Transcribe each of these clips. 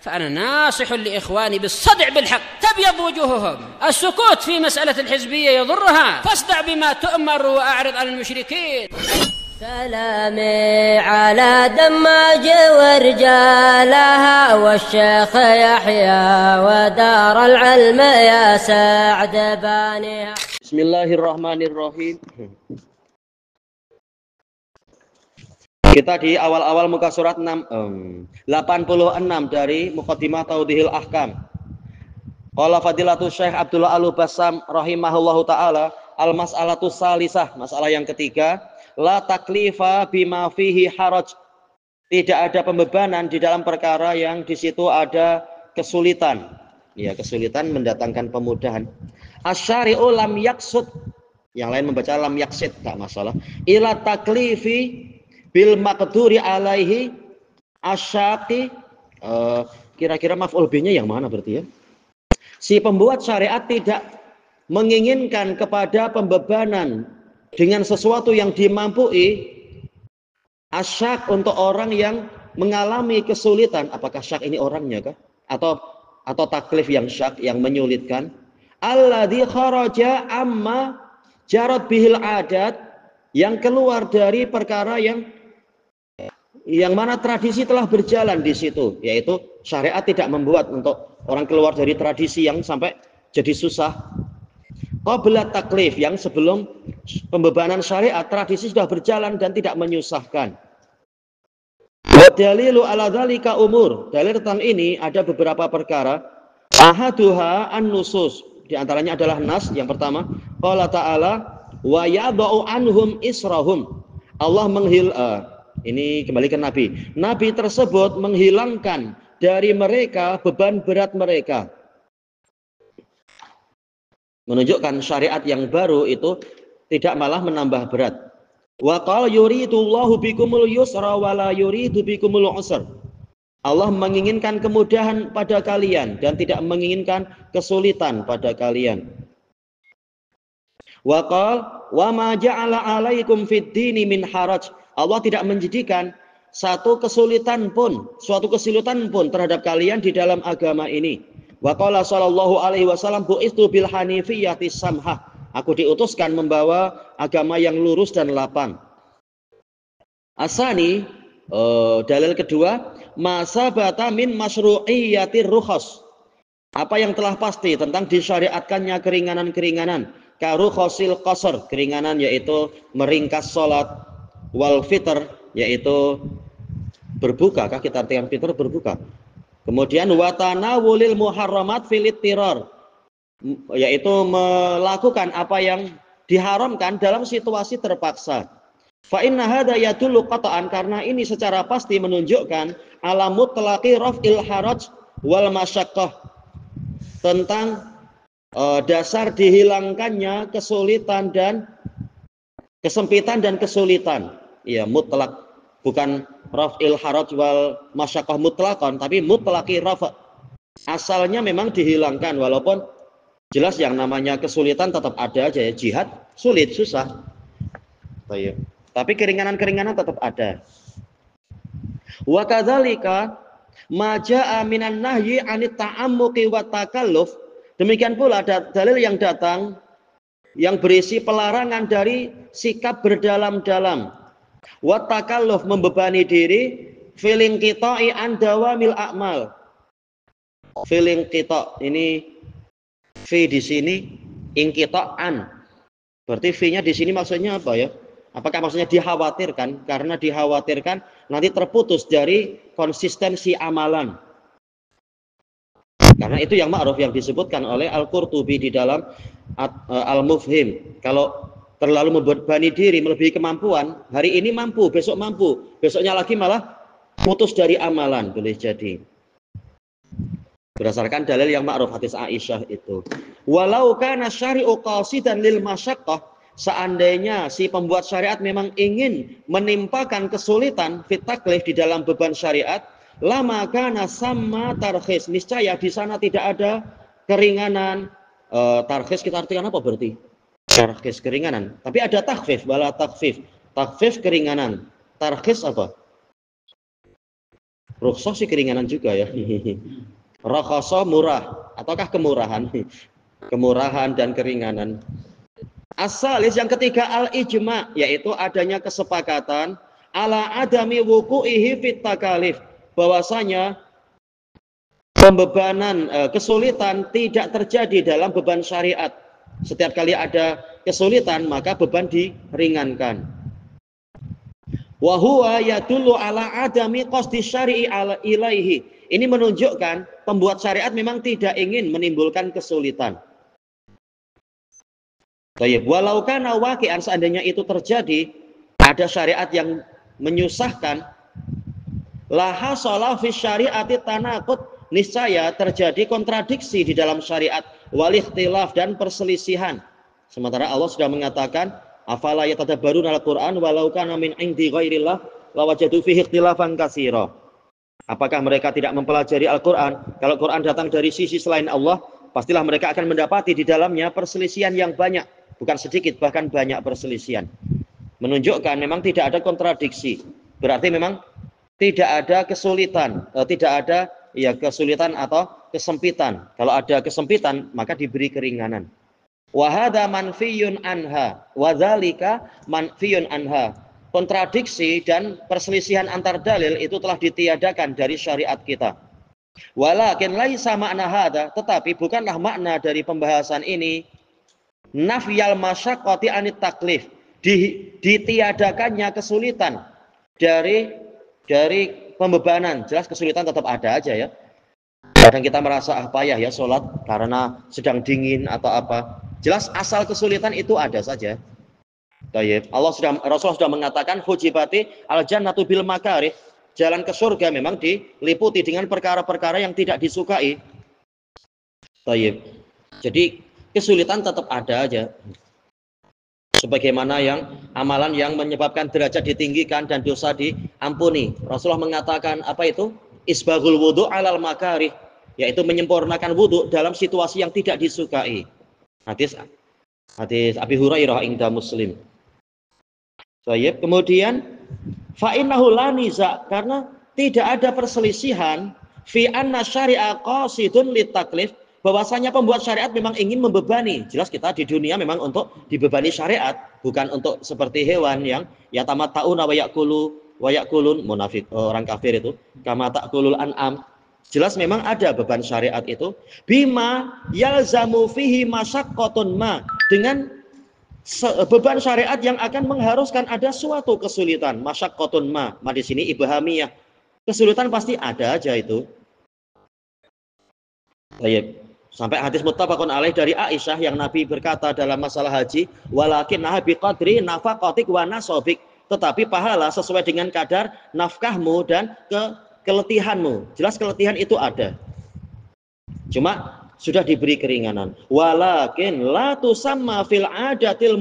فأنا ناصح لإخواني بالصدع بالحق تبيض وجوههم. السكوت في مسألة الحزبية يضرها، فاصدع بما تؤمر وأعرض عن المشركين. سلامي على دماج ورجالها والشيخ يحيى ودار العلم يا سعد بانيها. Bismillahirrahmanirrahim. Kita di awal-awal muka surat 86 dari Muqaddimah Tawdihil Ahkam. Qala Fadilatul Syekh Abdullah Al-Bassam rahimahullahu taala, al-mas'alatu salisah, masalah yang ketiga, la taklifa bima fihi haraj. Tidak ada pembebanan di dalam perkara yang di situ ada kesulitan. Ya, kesulitan mendatangkan pemudahan. Asy-syari'u lam yaksud. Yang lain membaca lam yaksid, tak masalah. Ila taklifi bil maqduri alaihi asyaqi. Kira-kira maf'ul bih-nya yang mana berarti ya? Si pembuat syariat tidak menginginkan kepada pembebanan dengan sesuatu yang dimampui, asyak untuk orang yang mengalami kesulitan. Apakah syak ini orangnya kah? Atau taklif yang syak, yang menyulitkan? Alladzi kharaja amma jarad bihil adat, yang keluar dari perkara yang mana tradisi telah berjalan di situ, yaitu syariat tidak membuat untuk orang keluar dari tradisi yang sampai jadi susah. Qabla taklif, yang sebelum pembebanan syariat tradisi sudah berjalan dan tidak menyusahkan. Wa dalilu ala dzalika umur. Dalil tentang ini ada beberapa perkara. Ahaduha an-nusus, di antaranya adalah nas. Yang pertama, qala ta'ala wa yadau anhum israhum. Allah ini kembali ke Nabi. Nabi tersebut menghilangkan dari mereka beban berat mereka. Menunjukkan syariat yang baru itu tidak malah menambah berat. Wa qala yuridullahu bikumul yusra wa la yuridu bikumul usra. Allah menginginkan kemudahan pada kalian dan tidak menginginkan kesulitan pada kalian. Wa qala wa ma ja'ala 'alaikum fid dini min haraj. Allah tidak menjadikan suatu kesulitan pun terhadap kalian di dalam agama ini. Wa qala sallallahu alaihi wasallam bu'istu bil hanifiyyati samhah. Aku diutuskan membawa agama yang lurus dan lapang. Asani, dalil kedua, masabata min masyru'iyyatir rukhas. Apa yang telah pasti tentang disyariatkannya keringanan-keringanan. Karukhasil qasr, keringanan yaitu meringkas salat, wal fitr yaitu berbuka, kah kita artikan fitr berbuka. Kemudian watana wulil muharramat filit tiror, yaitu melakukan apa yang diharamkan dalam situasi terpaksa. Fa inna hadza yadullu qat'an, karena ini secara pasti menunjukkan ala mutlaqi raf'il haraj wal masyaqqah, tentang dasar dihilangkannya kesulitan dan kesempitan dan kesulitan. Ya, mutlak, bukan raf'il haraj wal masyaqqah mutlaqan, tapi mutlaqi raf'. Asalnya memang dihilangkan, walaupun jelas yang namanya kesulitan tetap ada aja ya. Jihad sulit, susah. Tapi keringanan-keringanan tetap ada. Wa kadzalika ma jaa'a minan nahyi 'anit ta'ammuqi wa takalluf. Demikian pula dalil yang datang yang berisi pelarangan dari sikap berdalam-dalam. Wa takalluf, membebani diri, feeling qita'i an dawamil a'mal. Feeling qita', ini fi di sini inqita'an. Berarti fi-nya di sini maksudnya apa ya? Apakah maksudnya dikhawatirkan? Karena dikhawatirkan nanti terputus dari konsistensi amalan. Karena itu yang ma'ruf yang disebutkan oleh Al-Qurtubi di dalam Al-Mufhim. Kalau terlalu membebani diri melebihi kemampuan, hari ini mampu, besok mampu, besoknya lagi malah putus dari amalan, boleh jadi. Berdasarkan dalil yang ma'ruf hadis Aisyah itu. Walau kana syari'u qasidan lil masyaqqah, seandainya si pembuat syariat memang ingin menimpakan kesulitan fit taklif di dalam beban syariat, lama kana sama tarkhis, niscaya di sana tidak ada keringanan. Tarkhis kita artikan apa berarti? Tarkhis keringanan. Tapi ada takhfif, wala takhfif. Takhfif keringanan. Tarkhis apa? Rukhsah sih keringanan juga ya. Rakhasa murah ataukah kemurahan? Kemurahan dan keringanan. Asalis yang ketiga al-ijma, yaitu adanya kesepakatan ala adami wuku'ihi fit takalif, bahwasanya pembebanan kesulitan tidak terjadi dalam beban syariat. Setiap kali ada kesulitan maka beban diringankan. Wa huwa yadullu ala adami qasdi syari'i ilaihi. Ini menunjukkan pembuat syariat memang tidak ingin menimbulkan kesulitan. Baik, walau kana waqi'an, seandainya itu terjadi, ada syariat yang menyusahkan, laha sholah fi syariati tanaqud, niscaya terjadi kontradiksi di dalam syariat, wal ikhtilaf dan perselisihan. Sementara Allah sudah mengatakan, afala yatadabbaruna al-Qur'an walau kana min indi ghairillah lawajadu fihi ikhtilafan katsira. Apakah mereka tidak mempelajari Al-Qur'an? Kalau Quran datang dari sisi selain Allah, pastilah mereka akan mendapati di dalamnya perselisihan yang banyak. Bukan sedikit, bahkan banyak perselisihan. Menunjukkan memang tidak ada kontradiksi. Berarti memang tidak ada kesulitan, tidak ada ya kesulitan atau kesempitan. Kalau ada kesempitan, maka diberi keringanan. Wa hadza manfiyun anha, wa dzalika manfiyun anha. Kontradiksi dan perselisihan antar dalil itu telah ditiadakan dari syariat kita. Walakin laisa makna hadza, tetapi bukanlah makna dari pembahasan ini nafyal masyaqqati anit taklif, ditiadakannya kesulitan dari pembebanan. Jelas kesulitan tetap ada aja ya. Kadang kita merasa payah ya sholat karena sedang dingin atau apa. Jelas asal kesulitan itu ada saja. Baik. Rasulullah sudah mengatakan hujibati al jannatu bil makarih. Jalan ke surga memang diliputi dengan perkara-perkara yang tidak disukai. Baik. Jadi kesulitan tetap ada aja. Sebagaimana yang amalan yang menyebabkan derajat ditinggikan dan dosa diampuni. Rasulullah mengatakan apa itu? Isbaghul wudu' alal makarih, yaitu menyempurnakan wudu dalam situasi yang tidak disukai. Hadis Abi Hurairah inda Muslim. Baik, kemudian fa innahu la niza, karena tidak ada perselisihan fi anna syari'a qasidun litaklif, bahwasanya pembuat syariat memang ingin membebani. Jelas kita di dunia memang untuk dibebani syariat, bukan untuk seperti hewan yang yatamatta'una wa ya'kulun, munafik, orang kafir itu, kama ta'kulul an'am. Jelas memang ada beban syariat itu bima yalzamu fihi masyaqqatun ma, dengan beban syariat yang akan mengharuskan ada suatu kesulitan. Masyaqqatun ma di sini ibhamiyah. Kesulitan pasti ada aja itu. Baik. Sampai hadis muttafaqun alaih dari Aisyah yang Nabi berkata dalam masalah haji, walakinnaha biqadri nafaqatik wa nasabik, tetapi pahala sesuai dengan kadar nafkahmu dan keletihanmu. Jelas keletihan itu ada. Cuma sudah diberi keringanan. Walakin la tusamma fil adatil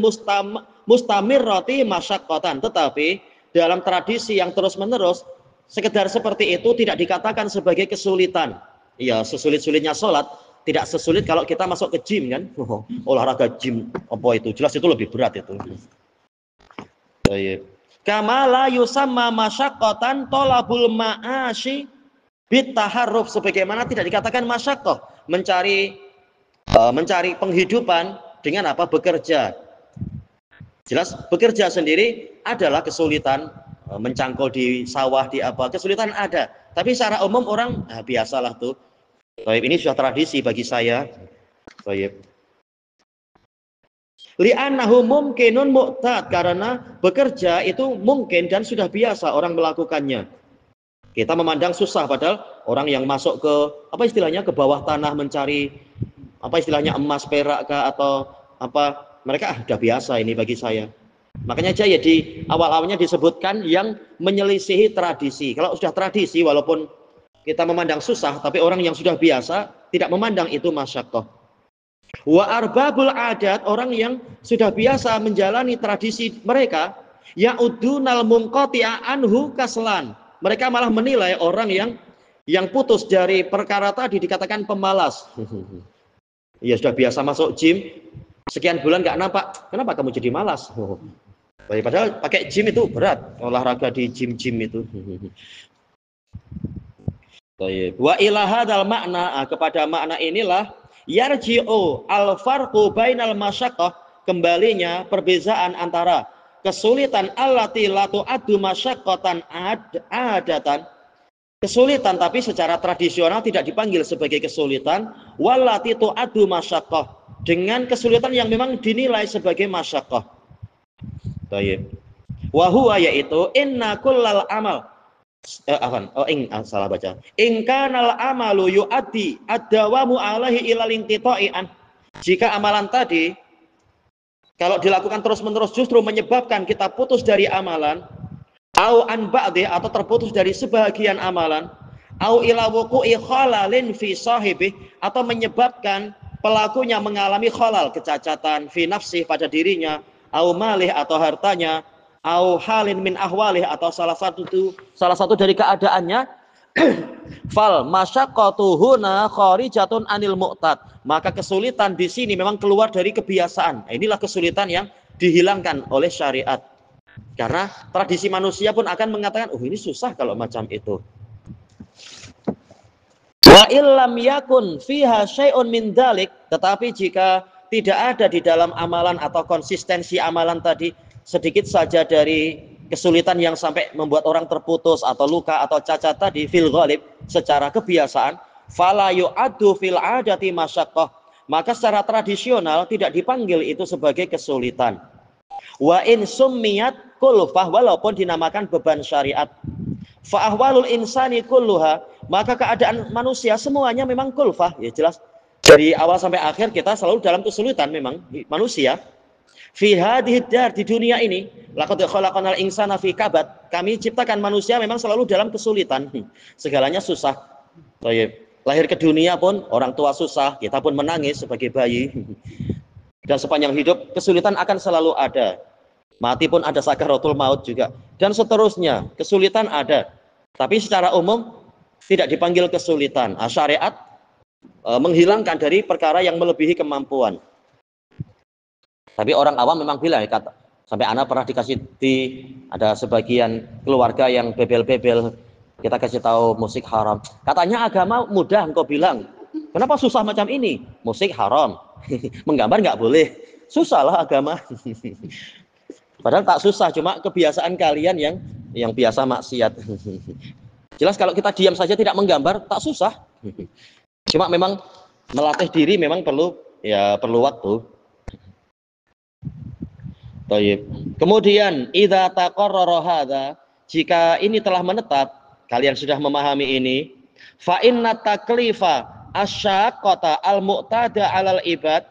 mustamirrati masyaqqatan, tetapi dalam tradisi yang terus-menerus sekedar seperti itu tidak dikatakan sebagai kesulitan. Ya, sesulit-sulitnya sholat tidak sesulit kalau kita masuk ke gym kan. Olahraga gym apa itu? Jelas itu lebih berat itu. Baik. Kama la yusamma masyaqqatan talabul ma'ashi bitaharruf, sebagaimana tidak dikatakan masyaqqah mencari penghidupan dengan apa? Bekerja. Jelas bekerja sendiri adalah kesulitan, mencangkul di sawah di apa, kesulitan ada. Tapi secara umum orang biasalah tuh. Baik, ini sudah tradisi bagi saya. Baik. Li'annahu mumkinun mu'tad, karena bekerja itu mungkin dan sudah biasa orang melakukannya. Kita memandang susah, padahal orang yang masuk ke apa istilahnya, ke bawah tanah mencari apa istilahnya emas, perak kah, atau apa, mereka sudah biasa ini bagi saya. Makanya aja ya di awal-awalnya disebutkan yang menyelisihi tradisi. Kalau sudah tradisi, walaupun kita memandang susah, tapi orang yang sudah biasa tidak memandang itu masyaqqah. Wa arbabul adat, orang yang sudah biasa menjalani tradisi mereka, ya'udunal munqati'a anhu kaslan. Mereka malah menilai orang yang putus dari perkara tadi dikatakan pemalas. Ya sudah biasa masuk gym, sekian bulan nggak nampak, kenapa kamu jadi malas? Padahal pakai gym itu berat, olahraga di gym-gym itu. Wa ila hadzal makna, kepada makna inilah yarji'u al-farqu bainal masyaqqah, kembalinya perbezaan antara kesulitan allati la tu'addu masyaqqatan adatan, kesulitan tapi secara tradisional tidak dipanggil sebagai kesulitan, wallati tu'addu masyaqqah, dengan kesulitan yang memang dinilai sebagai masyaqqah. Baik. Wa huwa, yaitu inna kullal amal salah baca. In kanal amalu yu'addi ad-dawamu alaihi ilal inqita'i an. Jika amalan tadi kalau dilakukan terus-menerus justru menyebabkan kita putus dari amalan, au an ba'di, atau terputus dari sebahagian amalan, au ila wuqu'i khalalin fi sahibi, atau menyebabkan pelakunya mengalami khalal, kecacatan fi nafsi, pada dirinya, au malih, atau hartanya, au halin min ahwalih, atau salah satu dari keadaannya, fal masyaqqatu huna kharijatun anil mu'tad, maka kesulitan di sini memang keluar dari kebiasaan. Inilah kesulitan yang dihilangkan oleh syariat, karena tradisi manusia pun akan mengatakan, oh ini susah kalau macam itu. Wa illam yakun fiha syai'un min dzalik, tetapi jika tidak ada di dalam amalan atau konsistensi amalan tadi sedikit saja dari kesulitan yang sampai membuat orang terputus atau luka atau cacat tadi, fil ghalib, secara kebiasaan, fala yu'addu fil adati masyaqqah, maka secara tradisional tidak dipanggil itu sebagai kesulitan. Wa in summiyat kulfah, walaupun dinamakan beban syariat. Fa ahwalul insani kulluha, maka keadaan manusia semuanya memang kulfah, ya jelas dari awal sampai akhir kita selalu dalam kesulitan memang manusia. Fi hadhihi dar, di dunia ini, laqad khalaqnal insana fi kabad, kami ciptakan manusia memang selalu dalam kesulitan, segalanya susah. Lahir ke dunia pun orang tua susah, kita pun menangis sebagai bayi. Dan sepanjang hidup kesulitan akan selalu ada. Mati pun ada sakaratul maut juga, dan seterusnya, kesulitan ada. Tapi secara umum tidak dipanggil kesulitan. Syariat menghilangkan dari perkara yang melebihi kemampuan. Tapi orang awam memang bilang, sampai anak pernah dikasih ada sebagian keluarga yang bebel-bebel, kita kasih tahu musik haram. Katanya agama mudah, engkau bilang. Kenapa susah macam ini? Musik haram. Menggambar nggak boleh. Susah lah agama. Padahal tak susah, cuma kebiasaan kalian yang biasa maksiat. Jelas kalau kita diam saja tidak menggambar, tak susah. Cuma memang melatih diri memang perlu waktu. Kemudian idza taqarrara hadza, jika ini telah menetap, kalian sudah memahami ini, fa inna taklifa asyaqqata al-mu'tada 'alal ibad,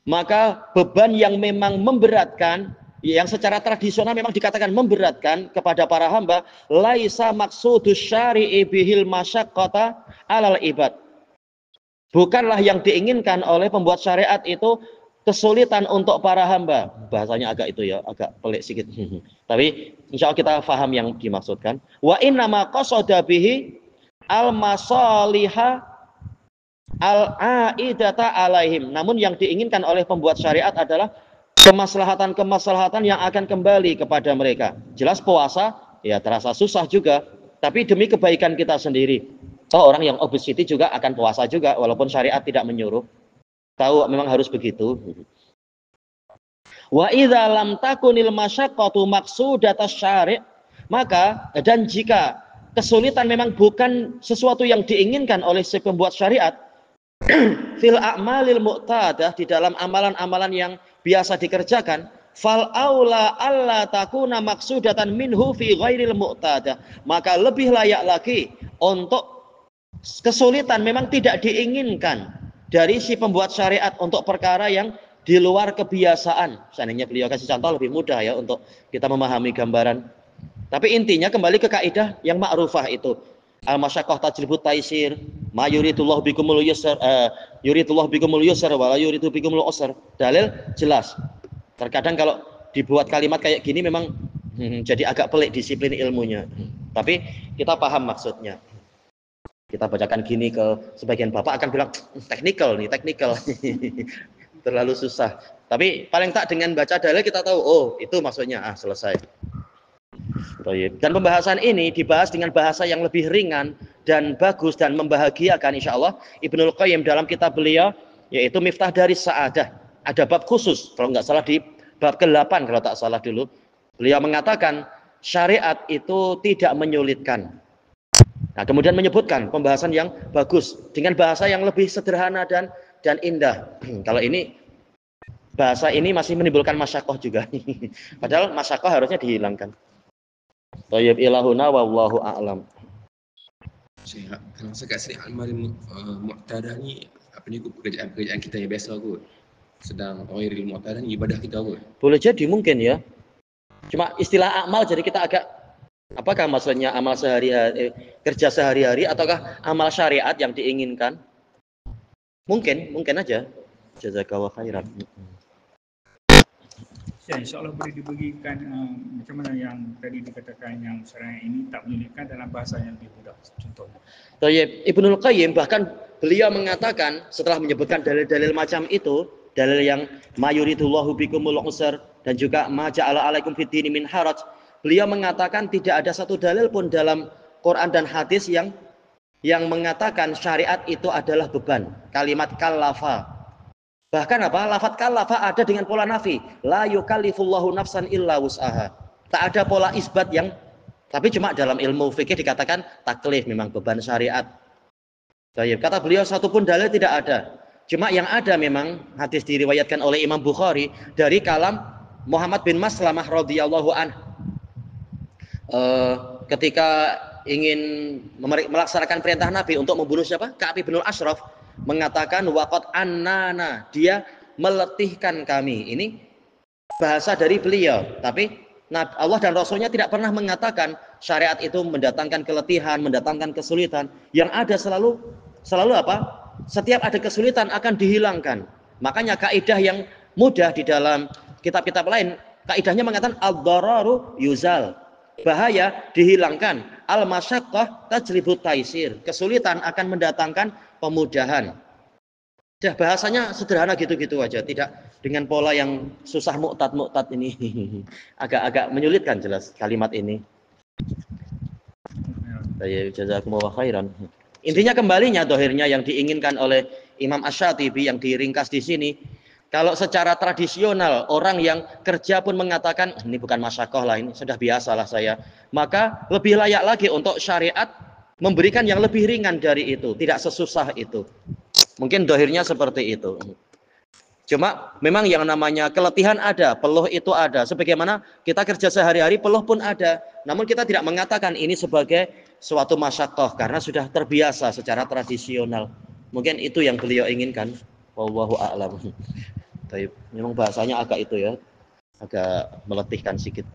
maka beban yang memang memberatkan, yang secara tradisional memang dikatakan memberatkan kepada para hamba, laisa maksudus syari'i bihil masyaqqata 'alal ibad, bukanlah yang diinginkan oleh pembuat syariat itu kesulitan untuk para hamba. Bahasanya agak pelik sedikit. Tapi insya Allah kita faham yang dimaksudkan. Wa innama qasada bihi al-masaliha al-aidata alaihim. Namun yang diinginkan oleh pembuat syariat adalah kemaslahatan-kemaslahatan yang akan kembali kepada mereka. Jelas puasa ya terasa susah juga, tapi demi kebaikan kita sendiri. Orang yang obesity juga akan puasa juga walaupun syariat tidak menyuruh. Tahu memang harus begitu. Wa idza lam takunil masyaqqatu maqsudatas syari', maka dan jika kesulitan memang bukan sesuatu yang diinginkan oleh si pembuat syariat, fil a'malil mu'tadah, di dalam amalan-amalan yang biasa dikerjakan, fal aula alla takuna maqsudatan minhu fi ghairil mu'tadah, maka lebih layak lagi untuk kesulitan memang tidak diinginkan dari si pembuat syariat untuk perkara yang di luar kebiasaan. Seandainya beliau kasih contoh lebih mudah ya untuk kita memahami gambaran. Tapi intinya kembali ke kaidah yang ma'rufah itu. Al-masyaqqah tajlibut taisir, ma yuridullahu bikumul yusr, yuridullahu bikumul yusr wa la yuridu bikumul usr. Dalil jelas. Terkadang kalau dibuat kalimat kayak gini memang jadi agak pelik disiplin ilmunya. Tapi kita paham maksudnya. Kita bacakan gini ke sebagian bapak akan bilang teknikal nih, teknikal. Terlalu susah. Tapi paling tak dengan baca dalil kita tahu, oh itu maksudnya, selesai. Dan pembahasan ini dibahas dengan bahasa yang lebih ringan dan bagus dan membahagiakan, insya Allah Ibnul Qayyim dalam kitab beliau yaitu Miftah dari Sa'adah ada bab khusus, kalau nggak salah di bab ke-8 kalau tak salah dulu, beliau mengatakan syariat itu tidak menyulitkan. Nah, kemudian menyebutkan pembahasan yang bagus dengan bahasa yang lebih sederhana dan indah. Kalau ini bahasa ini masih menimbulkan masyakoh juga. Padahal masyakoh harusnya dihilangkan. Thayyib ilahuna wallahu a'lam. Kalau sekat sini amal mu'tadah ni apa ni pekerjaan kita yang biasa kot. Sedang ghairil mu'tadah ni ibadah kita kot. Boleh jadi mungkin ya. Cuma istilah amal jadi kita agak, apakah maksudnya amal sehari-hari, kerja sehari-hari ataukah amal syariat yang diinginkan? Mungkin aja. Jazakallahu khairan. Ya, insya-Allah boleh diberikan macam mana yang tadi dikatakan yang syariat ini tak menyulitkan dalam bahasa yang lebih mudah contohnya. Thayyib, Ibnul Qayyim bahkan beliau mengatakan setelah menyebutkan dalil-dalil macam itu, dalil yang mayuridullahu bikumul usr dan juga ma ja'ala 'alaikum fid dini min haraj, beliau mengatakan tidak ada satu dalil pun dalam Quran dan hadis yang mengatakan syariat itu adalah beban. Kalimat kallafa. Bahkan apa? Lafaz kallafa ada dengan pola nafi. La yukallifullahu nafsan illa wus'aha. Tak ada pola isbat yang, tapi cuma dalam ilmu fikih dikatakan taklif, memang beban syariat. Kata beliau satu pun dalil tidak ada. Cuma yang ada memang hadis diriwayatkan oleh Imam Bukhari dari kalam Muhammad bin Maslamah radhiyallahu anhu. Ketika ingin melaksanakan perintah Nabi untuk membunuh siapa? Ka'ab bin Ashraf, mengatakan waqad annana, dia meletihkan kami. Ini bahasa dari beliau, tapi Allah dan Rasulnya tidak pernah mengatakan syariat itu mendatangkan keletihan, mendatangkan kesulitan. Yang ada selalu apa? Setiap ada kesulitan akan dihilangkan. Makanya kaidah yang mudah di dalam kitab-kitab lain, kaidahnya mengatakan ad-dararu yuzal. Bahaya dihilangkan. Al-masyaqqah tajlibut taisir. Kesulitan akan mendatangkan pemudahan. Dah bahasanya sederhana gitu-gitu aja, tidak dengan pola yang susah mu'tad ini. Agak menyulitkan jelas kalimat ini. Jazakumullah khairan. Intinya kembalinya dohirnya yang diinginkan oleh Imam Asy-Syatibi yang diringkas di sini. Kalau secara tradisional orang yang kerja pun mengatakan ini bukan masyakoh lah, ini sudah biasalah saya. Maka lebih layak lagi untuk syariat memberikan yang lebih ringan dari itu, tidak sesusah itu. Mungkin dohirnya seperti itu. Cuma memang yang namanya keletihan ada, peluh itu ada. Sebagaimana kita kerja sehari-hari, peluh pun ada. Namun kita tidak mengatakan ini sebagai suatu masyakoh karena sudah terbiasa secara tradisional. Mungkin itu yang beliau inginkan. Wallahu a'lam. Memang bahasanya agak itu ya, agak meletihkan sedikit.